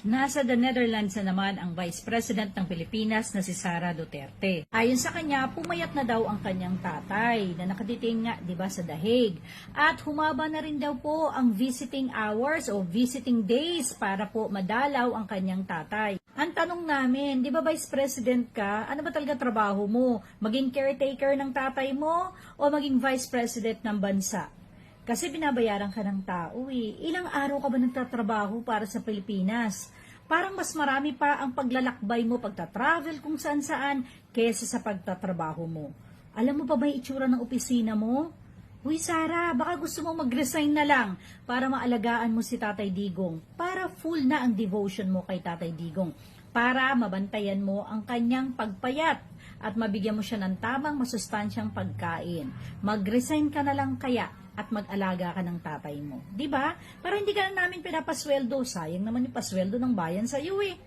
Nasa the Netherlands na naman ang Vice President ng Pilipinas na si Sara Duterte. Ayon sa kanya, pumayat na daw ang kanyang tatay na nakatiting nga 'di ba sa The Hague. At humaba na rin daw po ang visiting hours o visiting days para po madalaw ang kanyang tatay. Ang tanong namin, 'di ba Vice President ka? Ano ba talaga trabaho mo? Maging caretaker ng tatay mo o maging Vice President ng bansa? Kasi binabayaran ka ng tao eh. Ilang araw ka ba nagtatrabaho para sa Pilipinas? Parang mas marami pa ang paglalakbay mo, pagtatravel kung saan-saan, kesa sa pagtatrabaho mo. Alam mo pa ba yung itsura ng opisina mo? Uy Sara, baka gusto mo mag-resign na lang para maalagaan mo si Tatay Digong. Para full na ang devotion mo kay Tatay Digong. Para mabantayan mo ang kanyang pagpayat at mabigyan mo siya ng tamang masustansyang pagkain. Mag-resign ka na lang kaya at mag-alaga ka ng tatay mo. 'Di ba? Para hindi ka na namin pinapasweldo. Sayang naman yung pasweldo ng bayan sa iyo eh.